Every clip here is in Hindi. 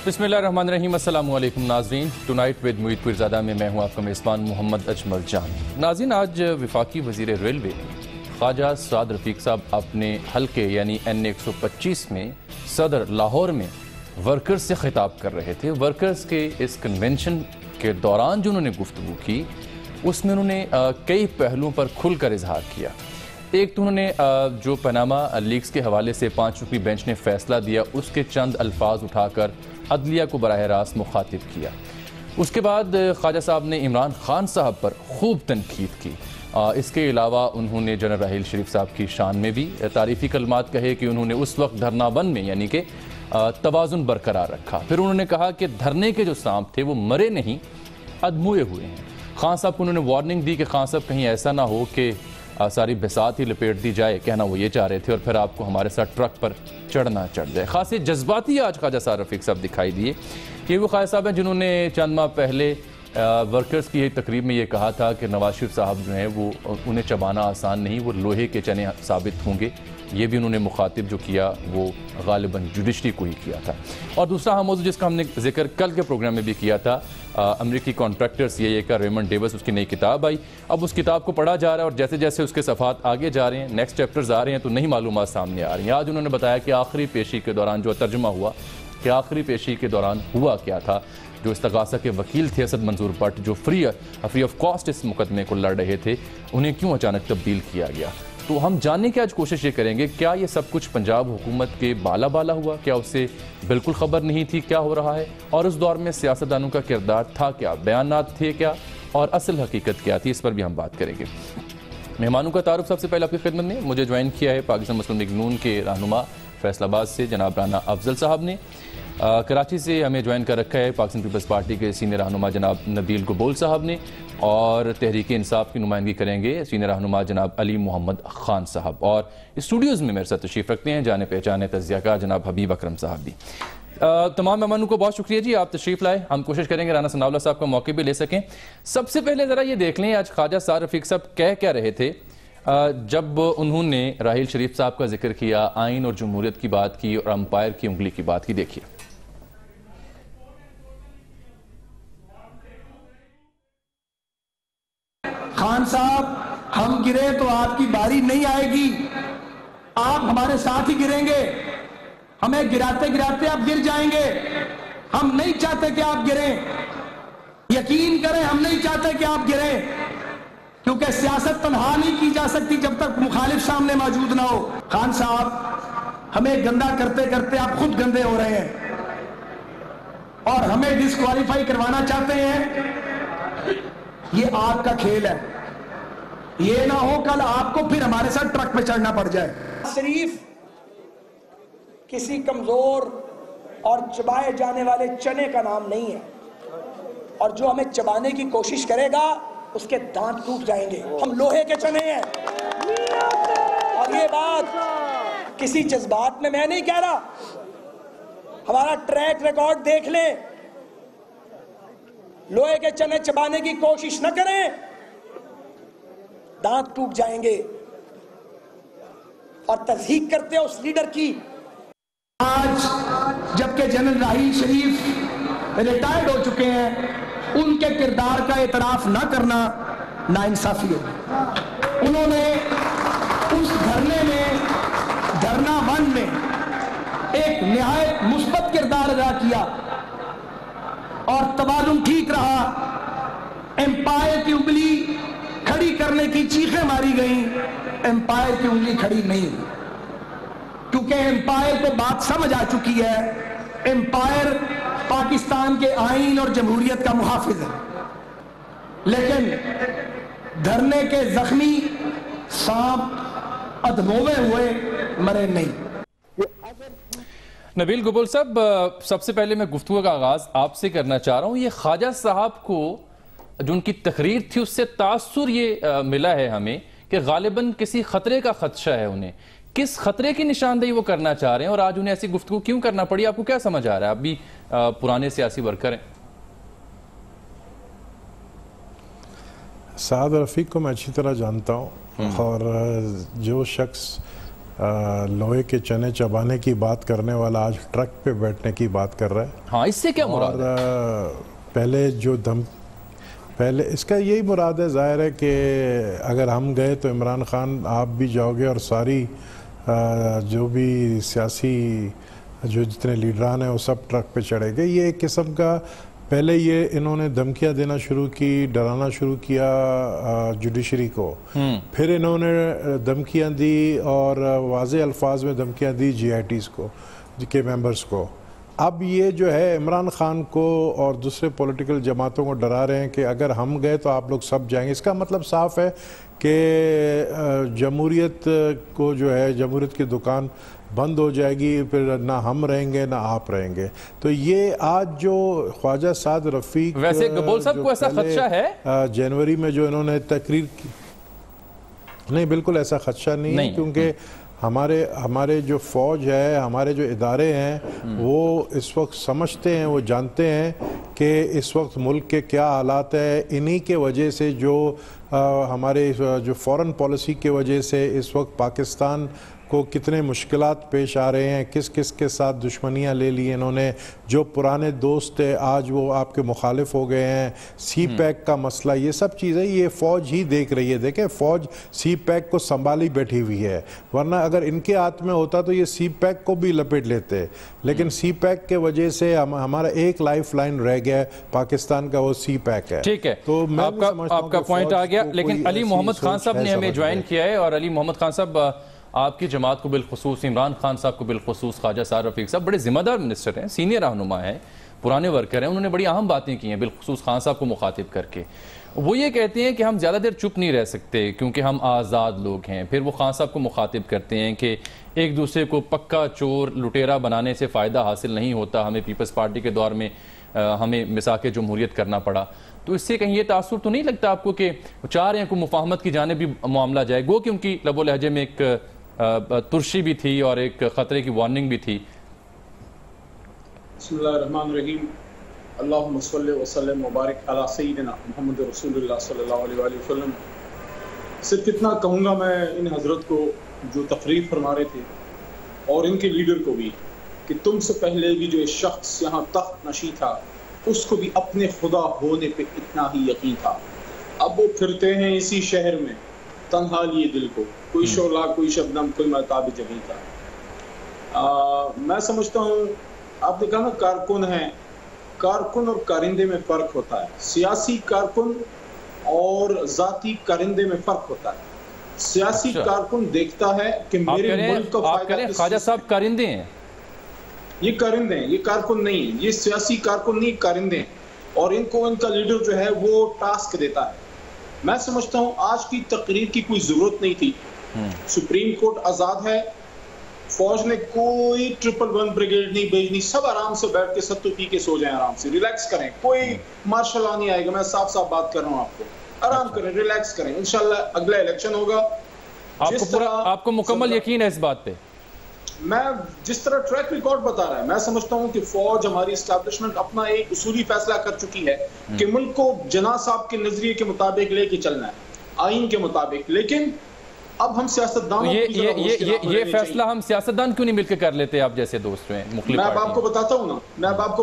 बिस्मिल्लाहिर्रहमानिर्रहीम, अस्सलामु अलैकुम नाज़रीन। टुनाइट विद मुईद पीरज़ादा में मैं हूँ आपका मेज़बान मोहम्मद अजमल जान। नाज़रीन, आज वफाकी वज़ीर रेलवे ख्वाजा साद रफ़ीक साहब अपने हल्के यानी N125 में सदर लाहौर में वर्कर्स से खिताब कर रहे थे। वर्कर्स के इस कन्वेंशन के दौरान जो उन्होंने गुफ्तगू की उसमें उन्होंने कई पहलुओं पर खुलकर इजहार किया। एक तो उन्होंने जो पनामा लीक्स के हवाले से 5 रुकनी बेंच ने फैसला दिया उसके चंद अल्फाज उठाकर अदलिया को बराह रास्त मुखातिब किया। उसके बाद ख्वाजा साहब ने इमरान खान साहब पर खूब तनकीद की। इसके अलावा उन्होंने जनरल राहील शरीफ साहब की शान में भी तारीफ़ी कलमात कहे कि उन्होंने उस वक्त धरना बंद में यानी कि तवाज़ुन बरकरार रखा। फिर उन्होंने कहा कि धरने के जो सांप थे वो मरे नहीं, अधमुए हुए हैं। खान साहब को उन्होंने वार्निंग दी कि खान साहब कहीं ऐसा ना हो कि सारी बिसात ही लपेट दी जाए, कहना वो ये चाह रहे थे, और फिर आपको हमारे साथ ट्रक पर चढ़ना चढ़ जाए। खासी जज्बाती आज ख्वाजा साद रफ़ीक साहब दिखाई दिए। ये वो ख्वाजा साहब हैं जिन्होंने चंद माह पहले वर्कर्स की एक तकरीब में ये कहा था कि नवाज शरीफ साहब जो हैं वो उन्हें चबाना आसान नहीं, वो लोहे के चने साबित होंगे। ये भी उन्होंने मुखातिब जो किया वो गालिबन जुडिशरी को ही किया था। और दूसरा हम मौजूद जिसका हमने जिक्र कल के प्रोग्राम में भी किया था, अमेरिकी कॉन्ट्रैक्टर्स ये का रेमंड डेविस, उसकी नई किताब आई। अब उस किताब को पढ़ा जा रहा है और जैसे जैसे उसके सफ़ात आगे जा रहे हैं, नेक्स्ट चैप्टर्स आ रहे हैं, तो नई मालूमात सामने आ रही हैं। आज उन्होंने बताया कि आखिरी पेशी के दौरान जो तर्जुमा हुआ कि आखिरी पेशी के दौरान हुआ क्या था। जो इस्तगासा के वकील थे असद मंजूर भट्ट, जो फ्री ऑफ कॉस्ट इस मुकदमे को लड़ रहे थे, उन्हें क्यों अचानक तब्दील किया गया। तो हम जानने की आज कोशिश ये करेंगे, क्या ये सब कुछ पंजाब हुकूमत के बाला बाला हुआ, क्या उससे बिल्कुल ख़बर नहीं थी क्या हो रहा है, और उस दौर में सियासतदानों का किरदार था क्या, बयानात थे क्या, और असल हकीकत क्या थी, इस पर भी हम बात करेंगे। मेहमानों का तारुफ सबसे पहले आपकी खिदमत में मुझे ज्वाइन किया है पाकिस्तान मुस्लिम लीग नून के रहनुमा फैसलाबाद से जनाब राना अफजल साहब ने। कराची से हमें ज्वाइन कर रखा है पाकिस्तान पीपल्स पार्टी के सीनियर रहनुमा जनाब नबील गबोल साहब ने, और तहरीक इंसाफ की नुमाइंदगी करेंगे सीनियर रहनुमा जनाब अली मोहम्मद खान साहब। और स्टूडियोज़ में मेरे साथ तशरीफ़ रखते हैं जाने पहचाने तज़ियाकार जनाब हबीब अकरम साहब भी। तमाम मेहमानों को बहुत शुक्रिया जी, आप तशरीफ़ लाए। हम कोशिश करेंगे राना सनाउल्लाह साहब का मौके भी ले सकें। सबसे पहले ज़रा ये देख लें आज ख्वाजा साद रफ़ीक साहब कह क्या रहे थे जब उन्होंने राहील शरीफ साहब का जिक्र किया, आइन और जमहूरियत की बात की और अंपायर की उंगली की बात की। देखिए। खान साहब, हम गिरे तो आपकी बारी नहीं आएगी, आप हमारे साथ ही गिरेंगे। हमें गिराते गिराते आप गिर जाएंगे। हम नहीं चाहते कि आप गिरें, यकीन करें, हम नहीं चाहते कि आप गिरें, क्योंकि सियासत तन्हा नहीं की जा सकती जब तक मुखालिफ सामने मौजूद ना हो। खान साहब, हमें गंदा करते करते आप खुद गंदे हो रहे हैं और हमें डिस्क्वालीफाई करवाना चाहते हैं। ये आपका खेल है, ये ना हो कल आपको फिर हमारे साथ ट्रक पे चढ़ना पड़ जाए। शरीफ किसी कमजोर और चबाए जाने वाले चने का नाम नहीं है, और जो हमें चबाने की कोशिश करेगा उसके दांत टूट जाएंगे। हम लोहे के चने हैं। और ये बात किसी जज्बात में मैं नहीं कह रहा, हमारा ट्रैक रिकॉर्ड देख लें। लोहे के चने चबाने की कोशिश न करें, दांत टूट जाएंगे। और तज़हीक करते हो उस लीडर की। आज जबकि जनरल राहील शरीफ रिटायर्ड हो चुके हैं, उनके किरदार का एतराफ ना करना नाइंसाफी होगी। उन्होंने उस धरने में, धरना वन में एक निहायत मुस्बत किरदार अदा किया और तवाज़ुन ठीक रहा। एम्पायर की उंगली खड़ी करने की चीखें मारी गई, एम्पायर की उंगली खड़ी नहीं हुई, क्योंकि एम्पायर को बात समझ आ चुकी है। एम्पायर पाकिस्तान के आईन और जमहूरियत का मुहाफिज है, लेकिन धरने के जख्मी सांप अधमोए हुए मरे नहीं। नबील गबोल साहब, सबसे पहले मैं गुफ्तगू का आगाज आपसे करना चाह रहा हूँ। ये ख्वाजा साहब को जो उनकी तकरीर थी उससे तासुर ये मिला है हमें कि गालिबन किसी खतरे का खदशा है उन्हें। किस खतरे की निशानदेही वो करना चाह रहे हैं और आज उन्हें ऐसी गुफ्तगू क्यों करना पड़ी, आपको क्या समझ आ रहा है? आप भी पुराने सियासी वर्कर हैं। साद रफ़ीक को मैं अच्छी तरह जानता हूँ, और जो शख्स लोहे के चने चबाने की बात करने वाला आज ट्रक पे बैठने की बात कर रहा है। हाँ, इससे क्या मुराद है? पहले इसका यही मुराद है, जाहिर है कि अगर हम गए तो इमरान खान आप भी जाओगे और सारी जो भी सियासी जो जितने लीडरान हैं वो सब ट्रक पे चढ़ेंगे। ये एक किस्म का पहले ये इन्होंने धमकियां देना शुरू की, डराना शुरू किया जुडिशरी को, फिर इन्होंने धमकियां दी और वाज़े अल्फाज में धमकियां दी GITs को के मेंबर्स को। अब ये जो है इमरान खान को और दूसरे पॉलिटिकल जमातों को डरा रहे हैं कि अगर हम गए तो आप लोग सब जाएंगे। इसका मतलब साफ है कि जमहूरियत को जो है जमहूरियत की दुकान बंद हो जाएगी, फिर ना हम रहेंगे ना आप रहेंगे। तो ये आज जो ख्वाजा साद रफीक, वैसे गबोल साहब को ऐसा खदशा है जनवरी में जो इन्होंने तकरीर की, नहीं बिल्कुल ऐसा खदशा नहीं है, क्योंकि हमारे जो फ़ौज है, हमारे जो इदारे हैं वो इस वक्त समझते हैं, वो जानते हैं कि इस वक्त मुल्क के क्या हालात है। इन्हीं के वजह से जो हमारे जो फ़ॉरेन पॉलिसी के वजह से इस वक्त पाकिस्तान को कितने मुश्किलात पेश आ रहे हैं, किस किस के साथ दुश्मनियां ले ली इन्होंने। जो पुराने दोस्त थे आज वो आपके मुखालिफ हो गए हैं। CPEC का मसला, ये सब चीज़ें ये फ़ौज ही देख रही है। देखें, फ़ौज CPEC को संभाली बैठी हुई है, वरना अगर इनके हाथ में होता तो ये CPEC को भी लपेट लेते। लेकिन CPEC के वजह से हमारा एक लाइफ लाइन रह गया है पाकिस्तान का, वो CPEC है। ठीक है, तो आपका पॉइंट आ गया। लेकिन अली मोहम्मद खान साहब ने हमें ज्वाइन किया है, और अली मोहम्मद खान साहब, आपकी जमात को बिलखुसूस, इमरान खान साहब को बिलखुसूस, ख्वाजा साद रफीक साहब बड़े ज़िम्मेदार मिनिस्टर हैं, सीनियर रहनुमा हैं, पुराने वर्कर हैं। उन्होंने बड़ी अहम बातें की हैं बिलखुसूस खान साहब को मुखातिब करके। वो ये कहते हैं कि हम ज़्यादा देर चुप नहीं rह सकते क्योंकि हम आज़ाद लोग हैं। फिर वो खान साहब को मुखातिब करते हैं कि एक दूसरे को पक्का चोर लुटेरा बनाने से फ़ायदा हासिल नहीं होता, हमें पीपल्स पार्टी के दौर में हमें मिसाक जमहूरियत करना पड़ा। तो इससे कहीं ये तासुर तो नहीं लगता आपको कि चाह रहे हैं को मुफाहमत की जानिब भी मामला जाए? गो कि उनकी लबो लहजे में एक तुर्शी भी थी और एक ख़तरे की वार्निंग भी थी। बिस्मिल्लाहिर्रहमानिर्रहीम, अल्लाहुम्मा सल्लि व सल्लिम मुबारक अला सय्यिदिना मुहम्मद रसूलुल्लाह सल्लल्लाहु अलैहि वसल्लम। सिर्फ इतना कहूँगा मैं इन हज़रत को जो तकरीर फरमा रहे थे और इनके लीडर को भी, कि तुमसे पहले भी जो शख्स यहाँ तख्त नशी था उसको भी अपने खुदा होने पे इतना ही यकीन था। अब वो फिरते हैं इसी शहर में तन्हा लिए दिल को, कोई शोला कोई शबनम कोई महताब जमी था। मैं समझता हूँ, आपने कहा ना कारकुन है, कारकुन और कारिंदे में फ़र्क होता है। सियासी कारकुन और ज़ाती कारिंदे में फ़र्क होता है। सियासी कारकुन देखता है कि मेरे मुल्क का फायदा। ख्वाजा साहब कारिंदे हैं? ये कारिंदे हैं, ये कारकुन नहीं है। ये सियासी कारकुन नहीं, कारिंदे हैं। और इनको इनका लीडर जो है वो टास्क देता है। मैं समझता हूँ आज की तकरीर की कोई जरूरत नहीं थी। सुप्रीम कोर्ट आजाद है, फौज ने कोई 111 ब्रिगेड नहीं भेजनी, सब आराम से बैठ के सत्तू पी के सो जाएं, आराम से रिलैक्स करें, कोई मार्शल लॉ नहीं आएगा। मैं साफ साफ बात कर रहा हूँ आपको, आराम करें, रिलैक्स करें। इंशाल्लाह अगला इलेक्शन होगा। आपको मुकम्मल यकीन है इस बात पे? मैं जिस तरह ट्रैक रिकॉर्ड बता रहा है, मैं समझता हूं कि फौज हमारी एस्टैब्लिशमेंट अपना एक उसूली फैसला कर चुकी है कि मुल्क को जना साहब के नजरिए के मुताबिक लेके चलना है, आईन के मुताबिक। लेकिन अब हम सियासतदानों ये फैसला हम सियासतदान क्यों नहीं मिलकर कर लेते? आप जैसे दोस्त हैं मुख्तलिफ मैं आपको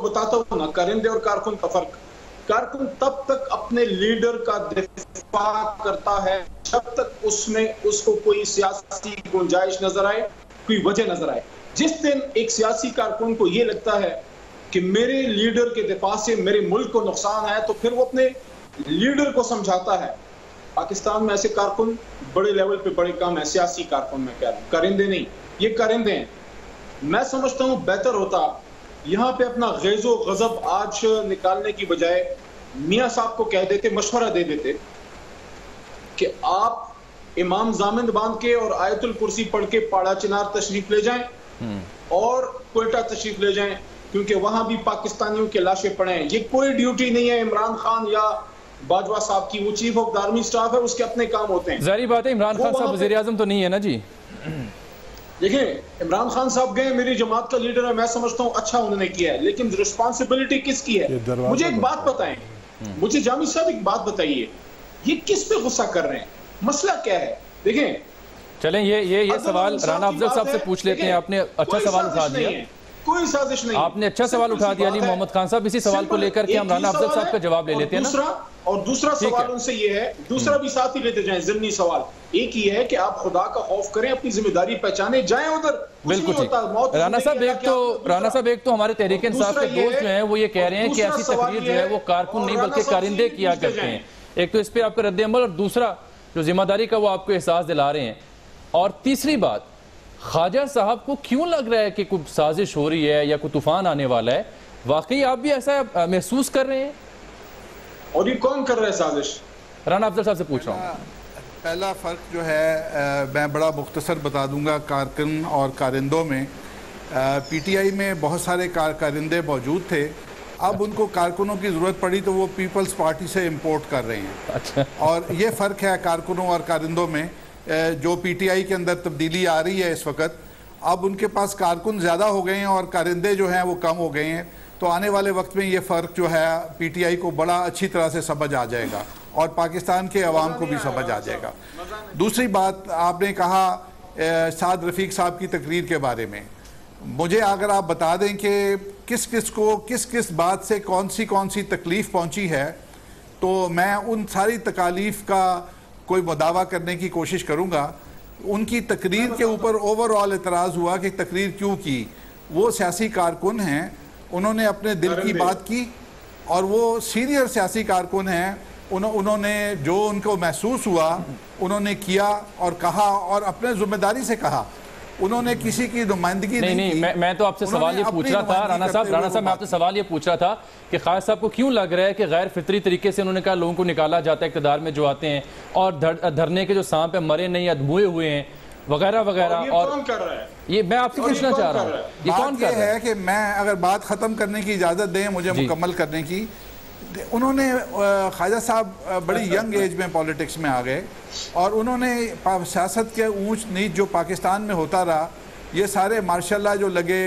बताता हूँ ना, कारिंदे और कारकुन का फर्क। कारकुन तब तक अपने लीडर का दिफा करता है जब तक उसमें उसको कोई सियासी गुंजाइश नजर आए, कोई वजह नजर आए। जिस दिन एक सियासी कारकुन को यह लगता है कि मेरे लीडर के दिफा से मेरे मुल्क को नुकसान है, तो फिर वो अपने लीडर को समझाता है। पाकिस्तान में ऐसे कारकुन बड़े लेवल पे बड़े कम है। सियासी कारकुन में कह रहा हूं, कारिंदे नहीं, ये कारिंदे हैं। मैं समझता हूं बेहतर होता यहाँ पे अपना गैज़ो गजब आज निकालने की बजाय मियाँ साहब को कह देते, मशवरा दे देते कि आप इमाम जामिन बांध के और आयतुल कुर्सी पढ़ के पाड़ा चिनार तशरीफ ले जाएं और क्वेटा तशरीफ ले जाएं, क्योंकि वहां भी पाकिस्तानियों के लाशें पड़े हैं। ये कोई ड्यूटी नहीं है इमरान खान या बाजवा साहब की, वो chief of the army staff है, उसके अपने काम होते हैं। जाहिर बात है इमरान खान साहब वज़ीर आज़म तो नहीं है ना जी। देखिए इमरान खान साहब गए, मेरी जमात का लीडर है, मैं समझता हूँ अच्छा उन्होंने किया है, लेकिन रिस्पॉन्सिबिलिटी किसकी है? मुझे एक बात बताएं, मुझे जामिद साहब एक बात बताइए, ये किस पे गुस्सा कर रहे हैं? मसला क्या है? देखें, चलें ये सवाल राना अफजल साहब से पूछ लेते हैं। आपने अच्छा सवाल उठा दिया, कोई साजिश नहीं, आपने अच्छा सवाल उठा दिया अली मोहम्मद खान साहब। इसी सवाल को लेकर के हम राना अफजल साहब का जवाब ले लेते हैं ना। दूसरा सवाल उनसे ये है, दूसरा भी साथ ही लेते जाएं। ज़िमनी सवाल एक ही है कि आप खुदा का खौफ करें, अपनी जिम्मेदारी पहचाने, जाएं उधर। बिल्कुल ठीक। राना साहब एक तो हमारे तहरीक इंसाफ के दोस्त जो हैं वो ये कह रहे हैं कि ऐसी तकरीर जो है वो कारकुन नहीं बल्कि कारिंदे किया करते हैं। एक तो इस पर आपका रद्द अमल, और दूसरा जो जिम्मेदारी का वो आपको एहसास दिला रहे हैं। और तीसरी बात, ख्वाजा साहब को क्यों लग रहा है कि कोई साजिश हो रही है या कोई तूफान आने वाला है? वाकई आप भी ऐसा महसूस कर रहे हैं? और ये कौन कर रहा है साजिश? राना अफजल साहब से पूछ रहा हूँ। पहला फ़र्क जो है मैं बड़ा मुख्तसर बता दूंगा कारकुन और कारिंदों में। पीटीआई में बहुत सारे कारिंदे मौजूद थे, अब उनको कारकुनों की ज़रूरत पड़ी तो वो पीपल्स पार्टी से इंपोर्ट कर रहे हैं। अच्छा। और ये फ़र्क है कारकुनों और कारिंदों में। जो पीटीआई के अंदर तब्दीली आ रही है इस वक्त, अब उनके पास कारकुन ज़्यादा हो गए हैं और कारिंदे जो हैं वो कम हो गए हैं। तो आने वाले वक्त में ये फ़र्क जो है पीटीआई को बड़ा अच्छी तरह से समझ आ जाएगा और पाकिस्तान के अवाम को भी समझ आ जाएगा। दूसरी बात, आपने कहा साद रफ़ीक साहब की तकरीर के बारे में, मुझे अगर आप बता दें कि किस किस को किस किस बात से कौन सी तकलीफ़ पहुंची है, तो मैं उन सारी तकालीफ का कोई मुदावा करने की कोशिश करूंगा। उनकी तकरीर के ऊपर ओवरऑल एतराज़ हुआ कि तकरीर क्यों की। वो सियासी कारकुन हैं, उन्होंने अपने दिल की बात की और वो सीनियर सियासी कारकुन हैं। उन्होंने जो उनको महसूस हुआ उन्होंने किया और कहा और अपने जिम्मेदारी से कहा। उन्होंने किसी की नुमाइंदगी नहीं की। मैं तो आपसे सवाल ये पूछ रहा था राना साहब मैं आपसे सवाल ये पूछ रहा था कि ख्वाजा साहब को क्यों लग रहा है कि गैर फितरी तरीके से उन्होंने कहा लोगों को निकाला जाता है इक़्तिदार में जो आते हैं, और धरने के जो सांप है मरे नहीं अधमुए हुए हैं वगैरह वगैरह। और कौन कर रहा है? ये मैं आपसे पूछना चाह रहा हूँ, ये कौन कर रहा है? कि मैं अगर बात खत्म करने की इजाजत दें मुझे मुकम्मल करने की। उन्होंने ख्वाजा साहब बड़ी यंग एज में पॉलिटिक्स में आ गए और उन्होंने सियासत के ऊंच नीच जो पाकिस्तान में होता रहा, ये सारे मार्शल लॉ जो लगे,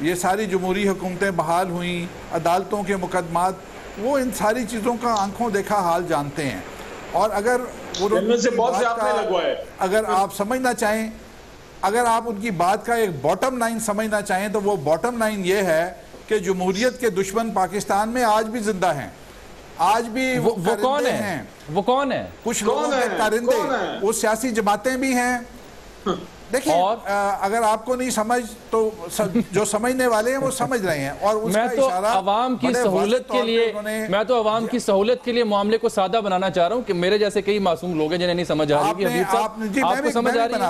ये सारी जमहूरी हुकूमतें बहाल हुई, अदालतों के मुकदमात, वो इन सारी चीज़ों का आंखों देखा हाल जानते हैं। और अगर अगर आप समझना चाहें, अगर आप उनकी बात का एक बॉटम लाइन समझना चाहें तो वो बॉटम लाइन ये है कि जमहूरियत के दुश्मन पाकिस्तान में आज भी जिंदा हैं। आज भी वो कौन है? वो कौन है? कुछ लोगों के कारिंदे, वो सियासी जमातें भी हैं। देखिए, अगर आपको नहीं समझ तो जो समझने वाले हैं वो समझ रहे हैं। और मैं तो अवाम की सहूलत की सहूलत के लिए मामले को सादा बनाना चाह रहा हूँ कि मेरे जैसे कई मासूम लोग हैं जिन्हें नहीं समझ आ रही। आपको समझ आ रही है?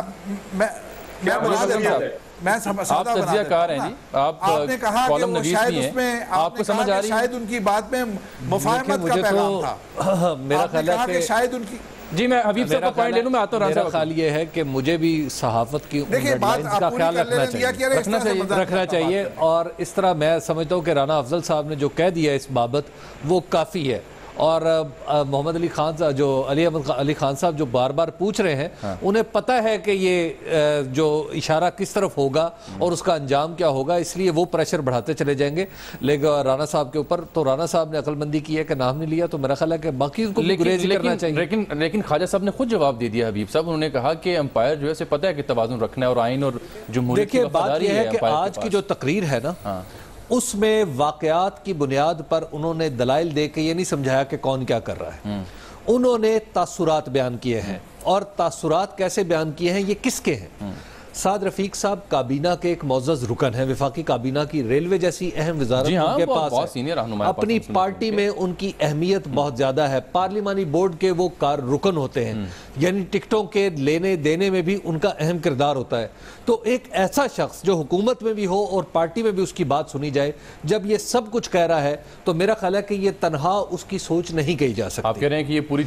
आप तज्जियाकार हैं जी, आपने कहा कि वो शायद उसमें आपको समझ आ रही है? शायद उनकी बात में मुफाहमत का पैगाम था। मेरा ख्याल है कि शायद उनकी जी, मैं हबीब साहब का पॉइंट ले लूं, मैं आता हूं। मेरा ख्याल ये है कि मुझे भी सहाफत की गाइडलाइंस का ख्याल रखना चाहिए और इस तरह मैं समझता हूँ कि राना अफजल साहब ने जो कह दिया इस बाबत वो काफ़ी है। और मोहम्मद अली खान साहब जो अली खान साहब जो बार बार पूछ रहे हैं, हाँ। उन्हें पता है कि ये जो इशारा किस तरफ होगा और उसका अंजाम क्या होगा, इसलिए वो प्रेशर बढ़ाते चले जाएंगे। लेकिन राना साहब के ऊपर तो राना साहब ने अक्लमंदी की है कि नाम नहीं लिया, तो मेरा ख्याल है कि बाकी उनको करना चाहिए। लेकिन ख्वाजा साहब ने खुद जवाब दे दिया हबीब साहब, उन्होंने कहा कि एम्पायर जो है से पता है कि तवाज़ुन रखना है और आइन और जमहूरियत की वफादारी है। कि आज की जो तकरीर है ना, उसमें वाकयात की बुनियाद पर उन्होंने दलाइल दे के ये नहीं समझाया कि कौन क्या कर रहा है। उन्होंने तासुरात बयान किए हैं और तासुरात कैसे बयान किए हैं, ये किसके हैं? साद रफीक साहब काबीना के एक मोअज़्ज़ज़ रुकन है, वफाकी काबीना की, रेलवे जैसी अहम वज़ारत उनके पास है, अपनी पार्टी में उनकी अहमियत बहुत ज़्यादा है, पार्लिमानी बोर्ड के वो रुकन होते हैं, यानी टिकटों के लेने देने में भी उनका अहम किरदार होता है। तो एक ऐसा शख्स जो हुकूमत में भी हो और पार्टी में भी उसकी बात सुनी जाए, जब ये सब कुछ कह रहा है तो मेरा ख्याल है कि ये तनहा उसकी सोच नहीं कही जा सकती। आप कह रहे हैं कि ये पूरी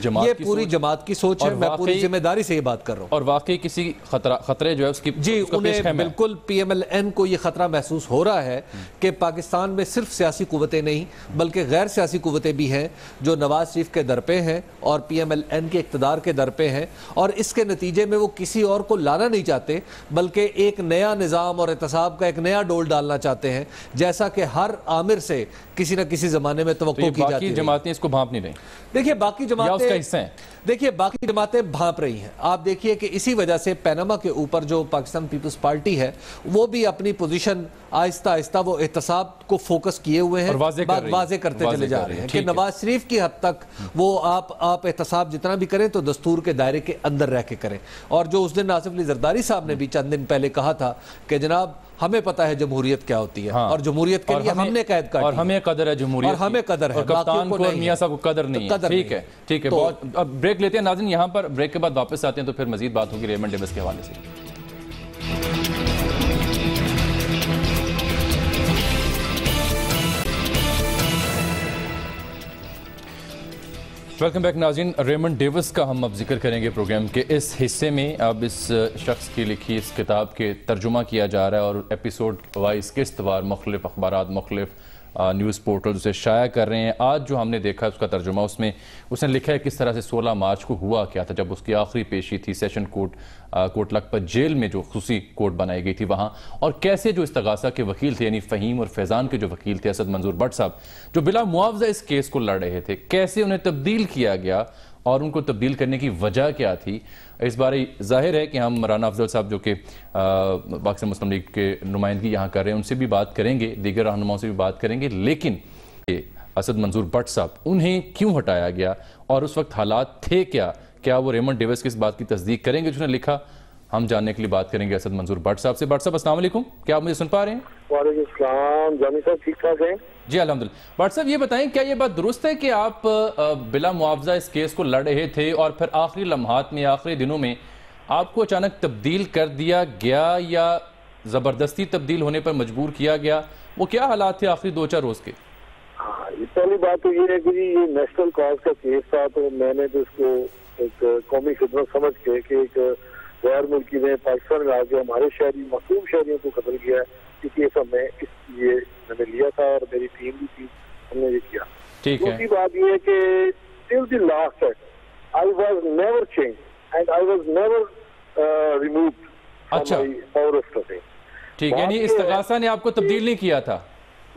जमात की सोच है, मैं पूरी जिम्मेदारी से ये बात कर रहा हूँ। और वाकई किसी खतरे जो है उसकी जी, उन्हें बिल्कुल PMLN को ये खतरा महसूस हो रहा है कि पाकिस्तान में सिर्फ सियासी कुव्वतें नहीं बल्कि गैर सियासी कुव्वतें भी हैं जो नवाज शरीफ के दर पे हैं और PMLN के इक़्तिदार के दर पे हैं। हैं और इसके नतीजे में वो किसी और को लाना नहीं चाहते, बल्कि एक नया निज़ाम और एहतसाब का एक नया डोल डालना चाहते हैं, जैसा कि हर आमिर से किसी न किसी ज़माने में तवक्को की जाती है। जमातें इसको भांप नहीं रही। देखिए बाकी जमातें, देखिए बाकी जमातें भांप रही हैं। आप देखिए कि इसी वजह से पनामा के ऊपर जो पाकिस्तान पीपल्स पार्टी है वो भी अपनी पोजीशन आहिस्ता आहिस्ता वो एहतसाब को फोकस किए हुए हैं, वाज़े करते चले जा रहे हैं कि नवाज शरीफ की हद तक वो आप एहतसाब जितना भी करें तो दस्तूर के दायरे के अंदर रह के करें। और जो उस दिन आसिफ अली जरदारी साहब ने भी चंद दिन पहले कहा था कि जनाब हमें पता है जमहूरियत क्या होती है, और जमहूरियत के लिए हमने कैद काटी, और हमें कदर है जमहूरियत, और हमें कदर है, कप्तान को मियां साहब को कदर नहीं है। ठीक है, ठीक है। बहुत अब ब्रेक लेते हैं नाज़रीन, यहाँ पर ब्रेक के बाद वापस आते हैं तो फिर मजीद बात होगी रेमंड डेविस के हवाले से। वेलकम बैक नाज़रीन। रेमंड डेविस का हम अब जिक्र करेंगे प्रोग्राम के इस हिस्से में। अब इस शख्स की लिखी इस किताब के तर्जुमा किया जा रहा है और एपिसोड वाइज किस्तवार मुख्तलिफ अखबारात मुख्तलिफ न्यूज़ पोर्टल उसे शाया कर रहे हैं। आज जो हमने देखा उसका तर्जुमा, उसमें उसने लिखा है किस तरह से 16 मार्च को हुआ क्या था जब उसकी आखिरी पेशी थी सेशन कोर्ट लखपत जेल में, जो खुसूसी कोर्ट बनाई गई थी वहाँ, और कैसे जो इस्तगासा के वकील थे यानी फ़हीम और फैज़ान के जो वकील थे असद मंजूर भट्ट साहब, जो बिला मुआवजा इस केस को लड़ रहे थे, कैसे उन्हें तब्दील किया गया और उनको तब्दील करने की वजह क्या थी। इस बारे जाहिर है कि हम राना अफजल साहब जो कि पाकिस्तान मुस्लिम लीग के नुमाइंदगी यहाँ कर रहे हैं उनसे भी बात करेंगे, दीगर रहनुमाओं से भी बात करेंगे, लेकिन असद मंजूर भट्ट साहब उन्हें क्यों हटाया गया और उस वक्त हालात थे क्या, क्या वो रेमंड डेविस की इस बात की तस्दीक करेंगे जिन्होंने लिखा, हम जानने के लिए बात करेंगे असद मंजूर भट्ट साहब से। भट्ट साहब अस्सलाम वालेकुम, क्या आप मुझे सुन पा रहे हैं? वालेकुम सलाम, जानी साहब ठीक ठाक हैं? जी अल्हम्दुलिल्लाह। भट्ट साहब ये बताएं, क्या ये बात दुरुस्त है कि आप बिला मुआवजा इस केस को लड़ रहे थे और फिर आखिरी लम्हात में आखिरी दिनों में आपको अचानक तब्दील कर दिया गया या ज़बरदस्ती तब्दील होने पर मजबूर किया गया? वो क्या हालात थे आखिरी 2-4 रोज़ के? हाँ, पहली बात तो ये है कि ये नेशनल कॉज का केस था, तो मैंने तो इसको एक कौमी खिदमत समझ के कि एक गैर मुल्की ने पाकिस्तान में आके हमारे शहरी मासूम शहरियों को कत्ल किया, क्योंकि ये सब इसलिए मैंने लिया था और मेरी टीम भी थी, हमने ये किया। ठीक है। दूसरी बात ये है कि till the last I was never change and I was never removed. अच्छा, ठीक है, यानी इस्तगासा ने आपको तब्दील नहीं किया था?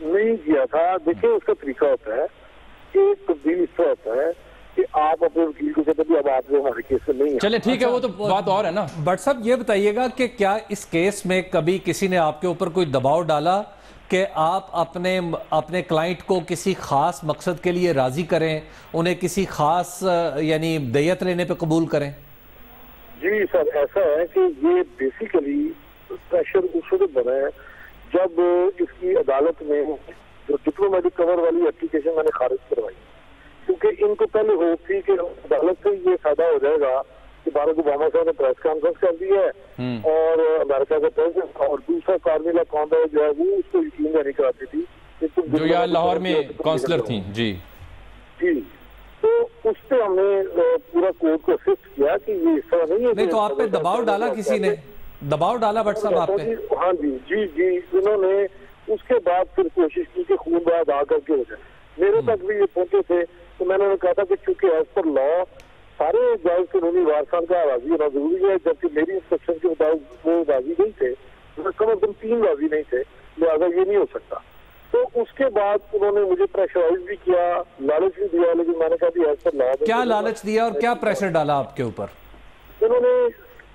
नहीं किया था। देखिए उसका तरीका होता है कि तब्दील इस तरह होता है कि आप अपने वकील को कहते हैं अब आप जो हमारे केस में नहीं है। चले ठीक है, वो तो बात और है ना। भट्ट साहब ये बताइएगा कि क्या इस केस में कभी किसी ने आपके ऊपर कोई दबाव डाला कि आप अपने क्लाइंट को किसी खास मकसद के लिए राजी करें, उन्हें किसी खास यानी दैयत लेने पे कबूल करें? जी सर, ऐसा है कि ये बेसिकली प्रेशर उस वक्त बना है जब इसकी अदालत में जो डिप्लोमेटिक कवर वाली एप्लीकेशन मैंने खारिज करवाई, क्योंकि इनको पहले होप थी कि अदालत से ये फायदा हो जाएगा कि बाराक ओबामा साहब ने प्रेस कॉन्फ्रेंस कर दी है और अमेरिका का प्रेसिडेंट, और दूसरा कार्मिला कॉन्डो जो है वो उसको यकीन नहीं कराती थी जो यहाँ लाहौर में काउंसलर थी। जी जी, तो उस पर हमने पूरा कोर्ट को असिस्ट किया कि ये इस तरह नहीं है। नहीं तो आप पे दबाव डाला, किसी ने दबाव डाला भट्ट साहब आप पे? हाँ जी जी जी, उन्होंने उसके बाद फिर कोशिश की कि खून बहा दा करके हो जाए। मेरे तक भी ये पहुंचे थे, तो मैंने उन्हें कहा था कि चूंकि एज पर लॉ सारे जायज कानूनी वारसान का राजी होना जरूरी है, जबकि मेरी इंस्ट्रक्शन के मुताबिक वो राजी नहीं थे, कम से कम 3 राजी नहीं थे, लिहाजा ये नहीं हो सकता। तो उसके बाद उन्होंने मुझे प्रेशराइज भी किया, लालच भी दिया, लेकिन मैंने कहा कि एज पर लॉ। क्या लालच दिया और क्या प्रेशर डाला आपके ऊपर? उन्होंने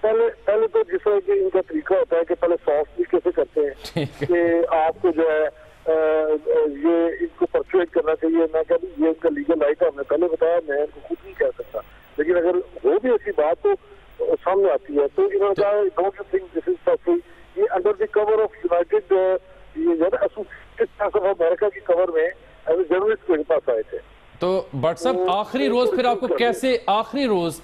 पहले तो जिस तरह की इनका तरीका होता है कि पहले सॉफ्ट तरीके से करते हैं कि आपको जो है ये इनको परसुएट करना चाहिए। मैं कहती ये इनका लीगल राइट है, हमने पहले बताया, मैं इनको खुद नहीं कह सकता, लेकिन अगर हो भी ऐसी बात तो सामने आती है। तो इन्होंने कहा don't you think this is sufficient, ये under the cover of united ये ज्यादा एसोसिएटेड प्रेस ऑफ अमेरिका की कवर में एज ए जर्नलिस्ट मेरे पास आए थे। तो भट्ट साहब आखिरी रोज फिर आपको कैसे, आखिरी रोज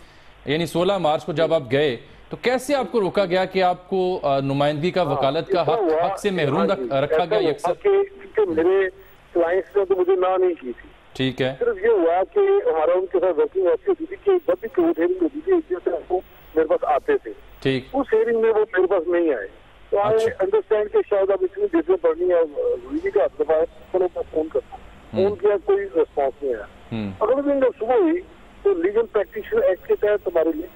यानी 16 मार्च को जब आप गए तो कैसे आपको रोका गया कि आपको नुमाइंदगी का वकालत का हक से महरूम रखा गया? क्योंकि मेरे क्लाइंट्स ने तो मुझे ना नहीं की थी। ठीक है, सिर्फ ये हुआ कि हमारा उनके साथ वर्किंग ऐसी होती थी कि जब भी कोर्ट हियरिंग होती थी एक दिन से आपको मेरे पास आते थे। ठीक, उस हियरिंग में वो मेरे पास नहीं आए, तो आई अंडरस्टैंड कि शायद अब इतनी डिटेल पढ़नी है रूही का, चलो मैं फोन करता हूँ। फोन किया, कोई रिस्पॉन्स नहीं आया। अगले दिन जब सुबह हुई तो लीगल प्रैक्टिशनर एक्ट के तहत हमारे लिए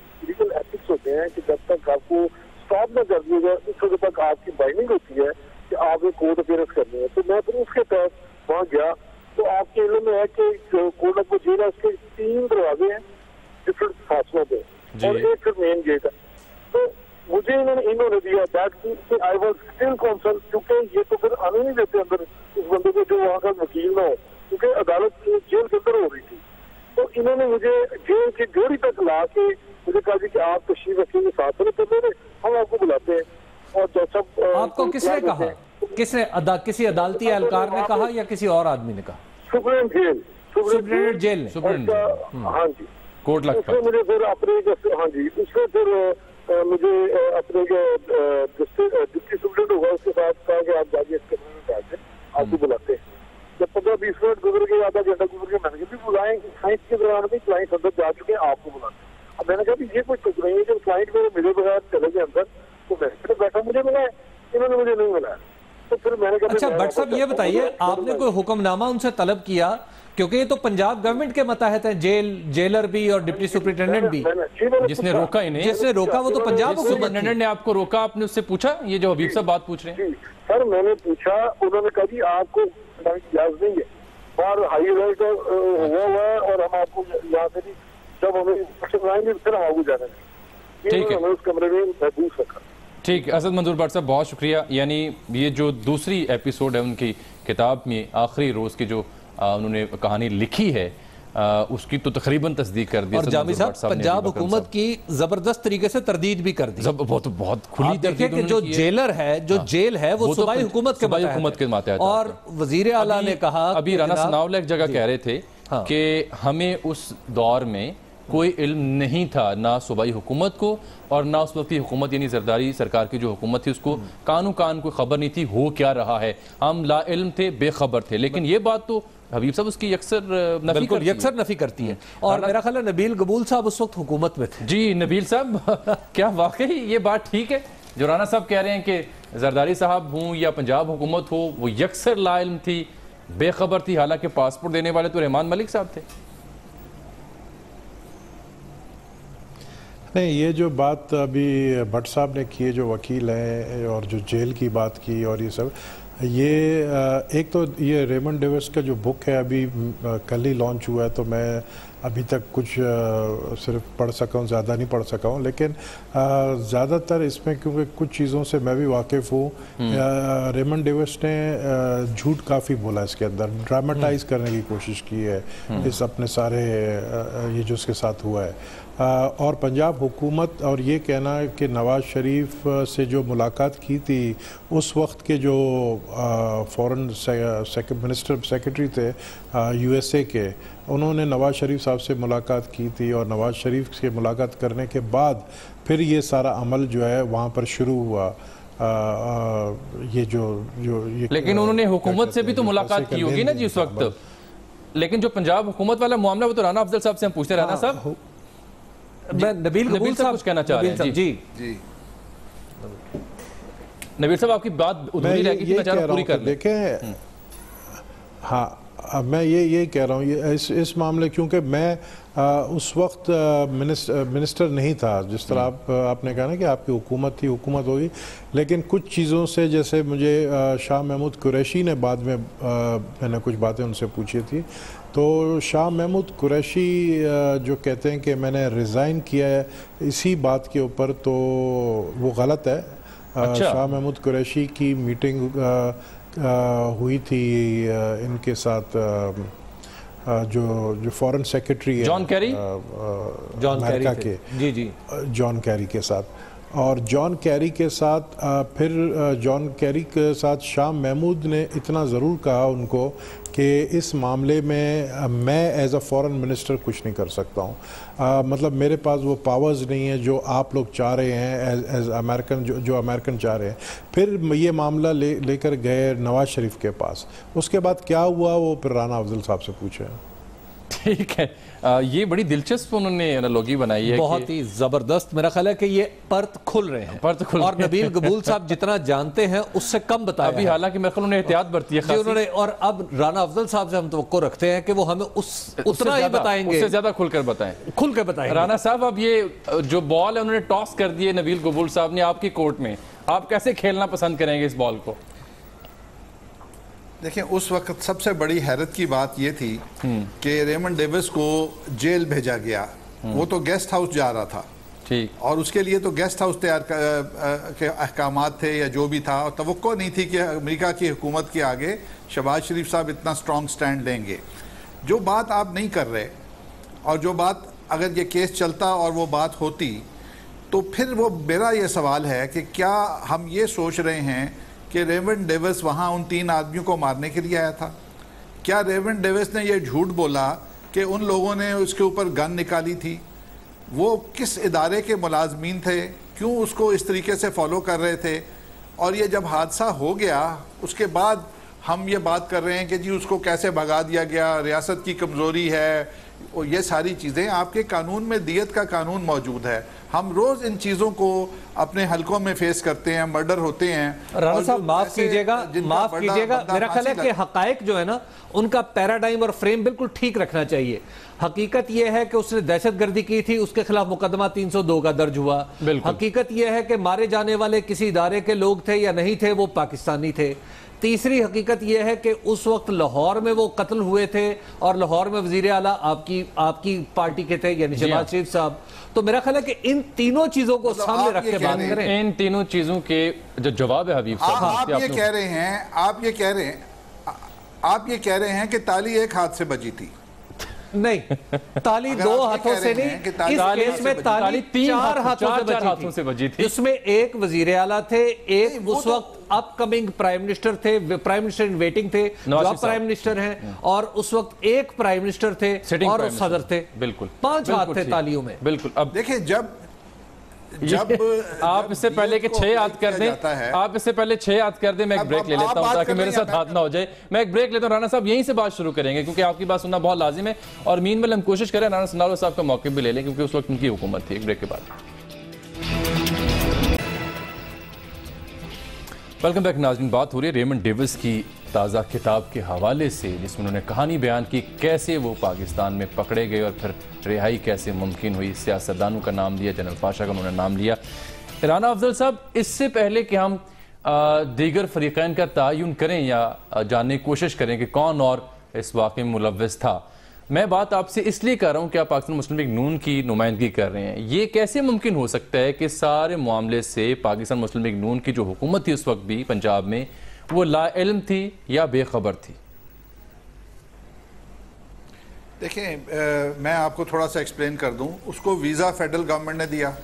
फिर मेन गेट है। तो मुझे इन्होंने दिया that I was still concern, क्योंकि ये तो फिर आने नहीं देते अंदर उस बंदे को जो वहाँ का वकील ना हो, क्योंकि अदालत जेल के अंदर हो रही थी। तो इन्होंने मुझे जेल की ड्योरी तक ला के मुझे कहा कि आप तशरीफ रखेंगे साथ में, तो हम आपको बुलाते हैं। और जज साहब आपको किसने कहा, किसी अदालती एहलकार ने कहा या किसी और आदमी ने कहा? सुप्रीम जेल हाँ जी, कोर्ट लगता उसने मुझे फिर अपने हाँ जी, उसने फिर मुझे अपने जो डिप्टी सुप्रीटेंडेंट होगा उसके साथ कहा कि आप जाइए इस कमरे में बैठे, आपको बुलाते हैं। जब 15-20 मिनट गुजर गए, आधा घंटा गुजर गया, मैंने कहा बुलाएं, क्लाइंट के दौरान भी क्लाइंट अंदर जा चुके हैं, आपको बुलाते हैं। अब मैंने कहा ये कोई टुक नहीं है, जब क्लाइंट मेरे मिले बगैर चले गए अंदर, तो मैं बैठा, मुझे मिला, इन्होंने मुझे नहीं मिलाया। तो फिर मैंने कहा अच्छा भट्ट साहब ये बताइए, आपने कोई हुक्मनामा उनसे तलब किया, क्योंकि ये तो पंजाब गवर्नमेंट के मतहत है, जेलर भी और डिप्टी सुपरिटेंडेंट भी, जिसने रोका इन्हें, जिसने रोका वो तो पंजाब सुपरिटेंडेंट ने आपको रोका, आपने उससे पूछा ये जो हबीब साहब बात पूछ रहे हैं? सर मैंने पूछा, उन्होंने कहा जी आपको इजाजत नहीं है, बाहर हाई अलर्ट हुआ है और हम आपको यहाँ से जब हमें लाएंगे फिर हम आगे जाने, ठीक है, उस कमरे में महबूस रखा। ठीक है असद मंजूर भट्ट साहब बहुत शुक्रिया। यानी ये जो दूसरी एपिसोड है उनकी किताब में, आखिरी रोज़ की जो उन्होंने कहानी लिखी है उसकी तो तकरीबन तस्दीक कर दी। और जामी साहब पंजाब हुकूमत की जबरदस्त तरीके से तरदीद भी कर दी, बहुत खुली तरदीद कि जो जेलर है, जो जेल है वो सूबाई हुकूमत के मातहत, और वजीर आला ने कहा, अभी राना सनाउल्लाह एक जगह कह रहे थे कि हमें उस दौर में कोई इल्म नहीं था, ना सूबाई हुकूमत को और ना उस वक्त की हुकूमत यानी जरदारी सरकार की जो हुकूमत थी उसको कानू कान कोई खबर नहीं थी हो क्या रहा है, हम ला इल्म थे, बेखबर थे। लेकिन ये बात तो हबीब साहब उसकी यकसर नफी करती है। और मेरा ख्याल है नबील कबूल साहब उस वक्त हुकूमत में थे। जी नबील साहब क्या वाकई ये बात ठीक है जो राना साहब कह रहे हैं कि जरदारी साहब हों या पंजाब हुकूमत हो, वो यकसर ला इल्म थी, बेखबर थी, हालांकि पासपोर्ट देने वाले तो रहमान मलिक साहब थे? नहीं, ये जो बात अभी भट्ट साहब ने की है, जो वकील हैं और जो जेल की बात की और ये सब, ये एक तो ये रेमंड डेविस का जो बुक है अभी कल ही लॉन्च हुआ है, तो मैं अभी तक कुछ सिर्फ पढ़ सका हूँ, ज़्यादा नहीं पढ़ सका हूँ, लेकिन ज़्यादातर इसमें क्योंकि कुछ चीज़ों से मैं भी वाकिफ़ हूँ, रेमंड डेविस ने झूठ काफ़ी बोला इसके अंदर, ड्रामेटाइज करने की कोशिश की है इस अपने सारे ये जो उसके साथ हुआ है। और पंजाब हुकूमत और ये कहना कि नवाज़ शरीफ से जो मुलाकात की थी उस वक्त के जो फॉरेन मिनिस्टर सेक्रेटरी थे यूएसए के, उन्होंने नवाज़ शरीफ साहब से मुलाकात की थी और नवाज़ शरीफ से मुलाकात करने के बाद फिर ये सारा अमल जो है वहाँ पर शुरू हुआ। ये ये लेकिन उन्होंने हुकूमत से भी तो मुलाकात की होगी ना जी उस वक्त, लेकिन जो पंजाब हुकूमत वाला मामला वो तो राना अफजल साहब से हम पूछते, राना साहब मैं नबील कबूल साहब कुछ कहना चाह रहे हैं जी। नबील साहब आपकी बात अधूरी रह गई थी, मैं चाह रहा हूं पूरी कर लें। देखें, हाँ अब मैं यही कह रहा हूँ, ये इस मामले, क्योंकि मैं उस वक्त मिनिस्टर नहीं था, जिस तरह आपने कहा ना कि आपकी हुकूमत थी, हुकूमत होगी, लेकिन कुछ चीज़ों से, जैसे मुझे शाह महमूद कुरैशी ने बाद में मैंने कुछ बातें उनसे पूछी थी, तो शाह महमूद कुरैशी जो कहते हैं कि मैंने रिज़ाइन किया है इसी बात के ऊपर, तो वो गलत है। अच्छा। शाह महमूद कुरैशी की मीटिंग हुई थी इनके साथ, जो फॉरेन सेक्रेटरी है जॉन कैरी, अमेरिका के, जी जॉन कैरी के साथ, और जॉन कैरी के साथ फिर जॉन कैरी के साथ शाह महमूद ने इतना ज़रूर कहा उनको कि इस मामले में मैं एज अ फॉरेन मिनिस्टर कुछ नहीं कर सकता हूँ, मतलब मेरे पास वो पावर्स नहीं है जो आप लोग चाह रहे हैं एज अमेरिकन, जो अमेरिकन चाह रहे हैं। फिर ये मामला लेकर गए नवाज़ शरीफ के पास, उसके बाद क्या हुआ वो फिर राना अफजल साहब से पूछे। ठीक है, ये बड़ी दिलचस्प उन्होंने एनालॉजी बनाई है, बहुत ही जबरदस्त। मेरा ख्याल है कि ये परत खुल रहे हैं, और नबील कबूल साहब जितना जानते हैं उससे कम बताया अभी, हालांकि मेरे ख्याल उन्होंने एहतियात बरती है उन्होंने, और अब राना अफजल साहब से हम तवक्को रखते हैं कि वो हमें उतना ही बताएंगे, उससे ज्यादा खुलकर बताएं। राना साहब, अब ये जो बॉल है उन्होंने टॉस कर दिए नबील कबूल साहब ने आपकी कोर्ट में, आप कैसे खेलना पसंद करेंगे इस बॉल को? देखिए, उस वक्त सबसे बड़ी हैरत की बात यह थी कि रेमंड डेविस को जेल भेजा गया, वो तो गेस्ट हाउस जा रहा था, ठीक। और उसके लिए तो गेस्ट हाउस तैयार के अहकामात थे या जो भी था, और तवक्को नहीं थी कि अमेरिका की हुकूमत के आगे शहबाज शरीफ साहब इतना स्ट्रॉन्ग स्टैंड लेंगे। जो बात आप नहीं कर रहे, और जो बात अगर ये केस चलता और वो बात होती, तो फिर वो मेरा ये सवाल है कि क्या हम ये सोच रहे हैं कि रेवन डेविस वहाँ उन 3 आदमियों को मारने के लिए आया था? क्या रेवन डेविस ने ये झूठ बोला कि उन लोगों ने उसके ऊपर गन निकाली थी? वो किस इदारे के मुलाजमीन थे? क्यों उसको इस तरीके से फॉलो कर रहे थे? और ये जब हादसा हो गया उसके बाद हम ये बात कर रहे हैं कि जी उसको कैसे भगा दिया गया, रियासत की कमज़ोरी है, और ये सारी चीज़ें आपके कानून में दियत का कानून मौजूद है। हम रोज़ इन चीज़ों को अपने हलकों में फेस करते हैं, मर्डर होते हैं। राणा साहब माफ़ कीजिएगा, मेरा ख्याल है कि हकायक जो है ना उनका पैराडाइम और फ्रेम बिल्कुल ठीक रखना चाहिए। हकीकत यह है कि उसने दहशतगर्दी की थी, उसके खिलाफ मुकदमा 302 का दर्ज हुआ। हकीकत यह है कि मारे जाने वाले किसी इदारे के लोग थे या नहीं थे, वो पाकिस्तानी थे। तीसरी हकीकत यह है कि उस वक्त लाहौर में वो कत्ल हुए थे और लाहौर में वजीर आला आपकी पार्टी के थे, यानी शहबाज शरीफ साहब। तो मेरा ख्याल है कि इन तीनों चीजों को सामने रख के बात करें। इन तीनों चीजों के जो जवाब है हबीब साहब, आप ये कह रहे हैं कि ताली एक हाथ से बजी थी। नहीं, ताली 2 हाथों से नहीं, इस केस में ताली 4 हाथों से बजी थी। उसमें एक वजीर आला थे, एक उस वक्त अपकमिंग प्राइम मिनिस्टर थे, प्राइम मिनिस्टर इन वेटिंग थे, जो प्राइम मिनिस्टर हैं, और उस वक्त एक प्राइम मिनिस्टर थे और सदर थे। बिल्कुल 5 हाथ थे तालियों में। बिल्कुल। अब देखिए, जब आप इससे पहले कि 6 याद कर दें, आप इससे पहले 6 याद कर दें, मैं एक ब्रेक ले लेता हूं ताकि मेरे साथ हाथ ना हो जाए। मैं एक ब्रेक लेता हूं। राणा साहब यहीं से बात शुरू करेंगे क्योंकि आपकी बात सुनना बहुत लाजिम है, और मीनवेल हम कोशिश करें राणा सनाउल्लाह साहब का मौके भी ले लें क्योंकि उस वक्त उनकी हुकूमत थी। एक ब्रेक के बाद वेलकम बैक नाज़रीन। बात हो रही है रेमंड डेविस की ताज़ा किताब के हवाले से, जिसमें उन्होंने कहानी बयान की कैसे वो पाकिस्तान में पकड़े गए और फिर रिहाई कैसे मुमकिन हुई। सियासतदानों का नाम लिया, जनरल पाशा का उन्होंने नाम लिया। राना अफजल साहब, इससे पहले कि हम दीगर फरीक़ैन का तयन करें या जानने की कोशिश करें कि कौन और इस वाक़े में मुलव्वस था, मैं बात आपसे इसलिए कर रहा हूँ कि आप पाकिस्तान मुस्लिम लीग नून की नुमाइंदगी कर रहे हैं। ये कैसे मुमकिन हो सकता है कि सारे मामले से पाकिस्तान मुस्लिम लीग नून की जो हुकूमत थी उस वक्त भी पंजाब में, वो लाइल्म थी या बेखबर थी? देखें, मैं आपको थोड़ा सा एक्सप्लेन कर दूं। उसको वीज़ा फेडरल गवर्नमेंट ने दिया,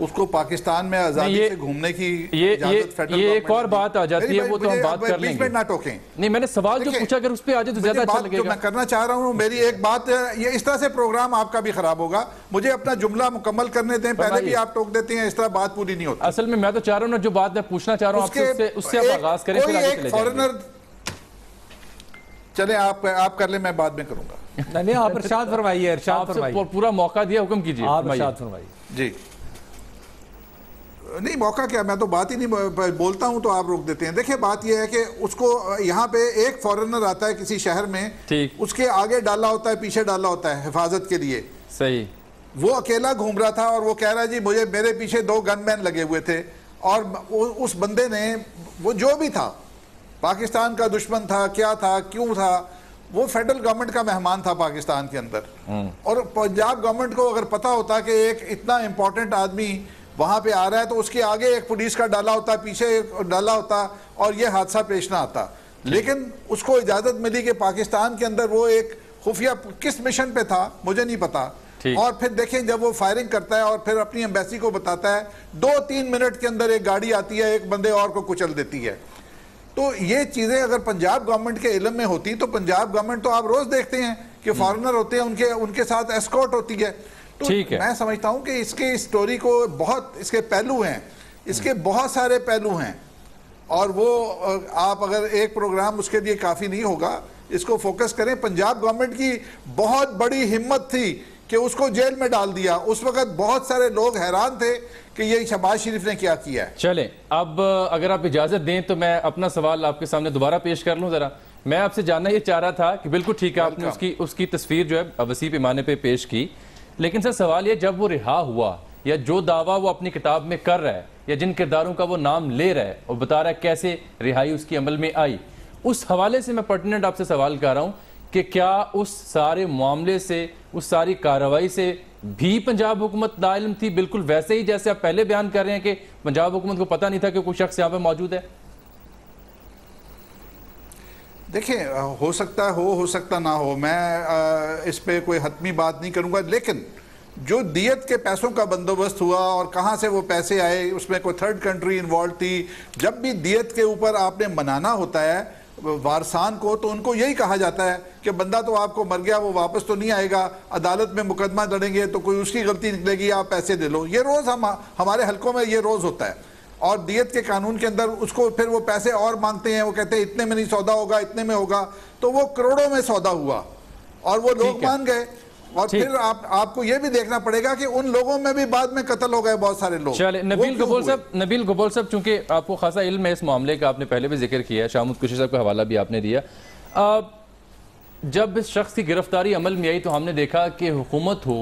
उसको पाकिस्तान में आज़ादी से घूमने की इजाज़त फेडरल ये एक और बात आ जाती है, वो तो हम बात कर लेंगे। ना टोकें। नहीं, मैंने सवाल जो पूछा अगर उस पर आ जाए तो ज्यादा अच्छा लगेगा। जो मैं करना चाह रहा हूँ, मेरी एक बात, ये इस तरह से प्रोग्राम आपका भी खराब होगा। मुझे अपना जुमला मुकम्मल करने दें, पहले भी आप टोक देते हैं, इस तरह बात पूरी नहीं होती। असल में मैं तो चाह रहा हूँ ना, जो बात मैं पूछना चाह रहा हूँ उससे आप आगाज करें। एक फॉरेनर, चले आप कर ले, मैं बाद में करूंगा। नहीं, आप इरशाद फरमाइए, इरशाद फरमाइए। पूरा मौका दिया, हुक्म कीजिए। आप इरशाद फरमाइए। जी नहीं, मौका क्या, मैं तो बात ही नहीं बोलता हूं तो आप रोक देते हैं। देखिए, बात यह है कि उसको यहाँ पे एक फॉरेनर आता है किसी शहर में, उसके आगे डाला होता है, पीछे डाला होता है हिफाजत के लिए। सही। वो अकेला घूम रहा था और वो कह रहा है जी मेरे पीछे 2 गनमैन लगे हुए थे, और उस बंदे ने, वो जो भी था, पाकिस्तान का दुश्मन था, क्या था, क्यों था, वो फेडरल गवर्नमेंट का मेहमान था पाकिस्तान के अंदर। और पंजाब गवर्नमेंट को अगर पता होता कि एक इतना इंपॉर्टेंट आदमी वहां पे आ रहा है, तो उसके आगे एक पुलिस का डाला होता, पीछे डाला होता, और ये हादसा पेश ना आता। लेकिन उसको इजाजत मिली कि पाकिस्तान के अंदर वो एक खुफिया किस मिशन पे था मुझे नहीं पता। और फिर देखें, जब वो फायरिंग करता है और फिर अपनी एम्बेसी को बताता है, 2-3 मिनट के अंदर एक गाड़ी आती है, एक बंदे और को कुचल देती है। तो ये चीजें अगर पंजाब गवर्नमेंट के इल्म में होती, तो पंजाब गवर्नमेंट, तो आप रोज देखते हैं कि फॉरेनर होते हैं, उनके साथ एस्कॉर्ट होती है। तो मैं समझता हूं कि इसके स्टोरी को बहुत, इसके पहलू हैं, इसके बहुत सारे पहलू हैं, और वो आप अगर एक प्रोग्राम उसके लिए काफी नहीं होगा, इसको फोकस करें। पंजाब गवर्नमेंट की बहुत बड़ी हिम्मत थी कि उसको जेल में डाल दिया। उस वक्त बहुत सारे लोग हैरान थे कि ये शहबाज शरीफ ने क्या किया है। चलें, अब अगर आप इजाजत दें तो मैं अपना सवाल आपके सामने दोबारा पेश कर लूं। जरा मैं आपसे जानना ये चाह रहा था कि बिल्कुल ठीक है, आपने उसकी तस्वीर जो है वसी पैमाने पे पेश की, लेकिन सर सवाल ये, जब वो रिहा हुआ या जो दावा वो अपनी किताब में कर रहा है या जिन किरदारों का वो नाम ले रहा है और बता रहा है कैसे रिहाई उसकी अमल में आई, उस हवाले से मैं पर्टिनेंट आपसे सवाल कर रहा हूँ कि क्या उस सारे मामले से, उस सारी कार्रवाई से भी पंजाब हुकूमत नाइल्म थी, बिल्कुल वैसे ही जैसे आप पहले बयान कर रहे हैं कि पंजाब हुकूमत को पता नहीं था कि कोई शख्स यहाँ पे मौजूद है? देखिए, हो सकता हो सकता ना हो, मैं इस पे कोई हतमी बात नहीं करूंगा, लेकिन जो दियत के पैसों का बंदोबस्त हुआ और कहाँ से वो पैसे आए, उसमें कोई थर्ड कंट्री इन्वॉल्व थी। जब भी दियत के ऊपर आपने मनाना होता है वारसान को, तो उनको यही कहा जाता है कि बंदा तो आपको मर गया, वो वापस तो नहीं आएगा, अदालत में मुकदमा लड़ेंगे तो कोई उसकी गलती निकलेगी, आप पैसे दे लो। ये रोज़ हमारे हलकों में ये रोज़ होता है, और दियत के कानून के अंदर उसको फिर वो पैसे और मांगते हैं, वो कहते हैं इतने में नहीं सौदा होगा, इतने में होगा, तो वो करोड़ों में सौदा हुआ और वो लोग मान गए। और फिर आपको ये भी देखना पड़ेगा कि उन लोगों में भी बाद में कत्ल हो गए बहुत सारे लोग। चले नबील गबोल साहब, चूंकि आपको खासा इल्म है इस मामले का, आपने पहले भी जिक्र किया है, शामुद कुशी साहब का हवाला भी आपने दिया। जब इस शख्स की गिरफ्तारी अमल में आई तो हमने देखा कि हुकूमत हो,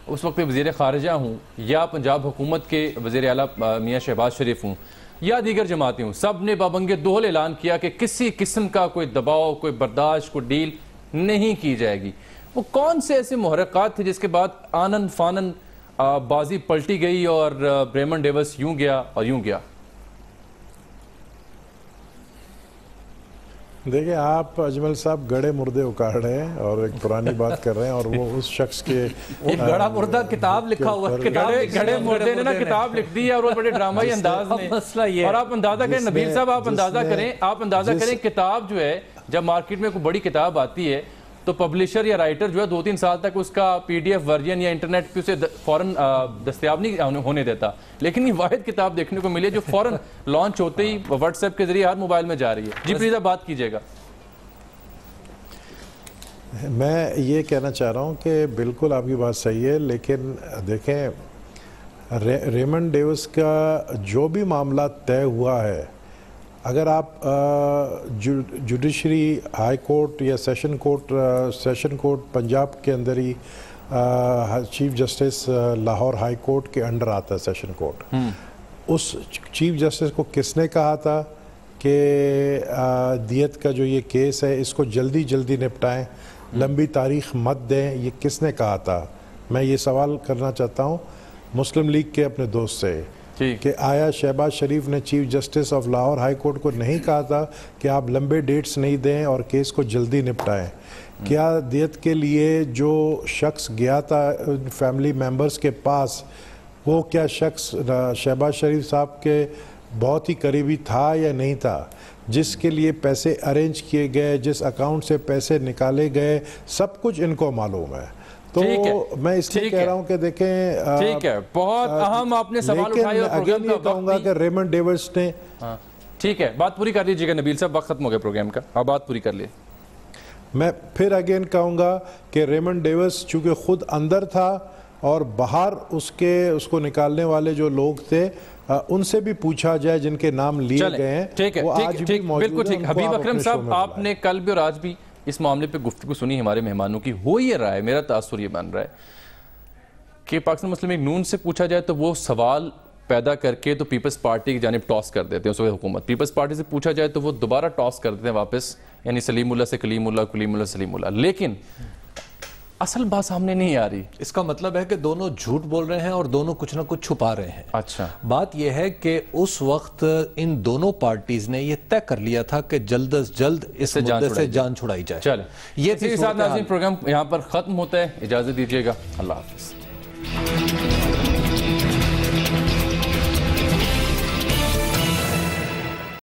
उस वक्त वज़ीर ख़ारिजा हूँ या पंजाब हुकूमत के वज़ीर आला मियाँ शहबाज शरीफ हूँ या दीगर जमातें हूँ, सब ने बाबंगे दोहल ऐलान किया कि किसी किस्म का कोई दबाव, कोई बर्दाश्त, कोई डील नहीं की जाएगी। वो कौन से ऐसे मुहर्रिकात थे जिसके बाद आनन फानन बाजी पलटी गई और रेमंड डेविस यूं गया और यूं गया? देखिए, आप अजमल साहब गड़े मुर्दे उकाड़ रहे हैं और एक पुरानी बात कर रहे हैं, और वो उस शख्स के एक गड़ा मुर्दा किताब लिखा हुआ है, गड़े मुर्दे ने ना किताब लिख दी है और वो बड़े ड्रामाई अंदाज में। मसला ये, और आप अंदाजा करें नबील साहब, आप अंदाजा करें किताब जो है, जब मार्केट में कोई बड़ी किताब आती है तो पब्लिशर या राइटर जो है 2-3 साल तक उसका PDF वर्जन या इंटरनेट पे उसे फौरन दस्तयाब नहीं होने देता, लेकिन ये वाहिद किताब देखने को मिली है जो फौरन लॉन्च होते ही व्हाट्सएप के जरिए हर मोबाइल में जा रही है। जी प्लीज बात कीजिएगा। मैं ये कहना चाह रहा हूँ कि बिल्कुल आपकी बात सही है, लेकिन देखें, रेमंड डेविस का जो भी मामला तय हुआ है, अगर आप जुडिशरी हाई कोर्ट या सेशन कोर्ट पंजाब के अंदर ही chief justice Lahore high court के अंडर आता है सेशन कोर्ट, उस चीफ जस्टिस को किसने कहा था कि दियत का जो ये केस है इसको जल्दी जल्दी निपटाएं, लंबी तारीख मत दें, ये किसने कहा था? मैं ये सवाल करना चाहता हूँ मुस्लिम लीग के अपने दोस्त से कि आया शहबाज शरीफ ने chief justice of Lahore high court को नहीं कहा था कि आप लंबे डेट्स नहीं दें और केस को जल्दी निपटाएं? क्या दियत के लिए जो शख्स गया था फैमिली मेंबर्स के पास, वो क्या शख्स शहबाज शरीफ साहब के बहुत ही करीबी था या नहीं था? जिसके लिए पैसे अरेंज किए गए, जिस अकाउंट से पैसे निकाले गए, सब कुछ इनको मालूम है। तो मैं इसलिए कह रहा हूं कि देखें, ठीक है, बहुत अहम आपने सवाल उठाए और प्रोग्राम का कहूंगा कि रेमंड डेविस ने, ठीक है, बात पूरी कर लीजिएगा नबील साहब, वक्त खत्म हो गया प्रोग्राम का, आप बात पूरी कर लिए। मैं फिर अगेन कहूंगा कि रेमंड डेविस चूंकि खुद अंदर था और बाहर उसको निकालने वाले जो लोग थे उनसे भी पूछा जाए जिनके नाम लिए गए हैं, ठीक है, बिल्कुल ठीक। हबीब अकरम साहब, आपने कल भी और आज भी इस मामले पे गुफ्तगू सुनी हमारे मेहमानों की, हो ये रहा है, मेरा तासुर ये बन रहा है कि पाकिस्तान मुस्लिम लीग नून से पूछा जाए तो वो सवाल पैदा करके तो पीपल्स पार्टी की जानिब टॉस कर देते हैं, उस हुकूमत। पीपल्स पार्टी से पूछा जाए तो वो दोबारा टॉस कर देते हैं वापस, यानी सलीमुल्लाह से कलीमुल्लाह, कलीमुल्लाह से सलीमुल्लाह, लेकिन असल बात सामने नहीं आ रही। इसका मतलब है कि दोनों झूठ बोल रहे हैं और दोनों कुछ ना कुछ छुपा रहे हैं। अच्छा, बात यह है कि उस वक्त इन दोनों पार्टीज ने यह तय कर लिया था कि जल्द अज जल्द इस मुद्दे से जान छुड़ाई जाए। चले, ये प्रोग्राम यहाँ पर खत्म होता है, इजाजत दीजिएगा, अल्लाह हाफिज।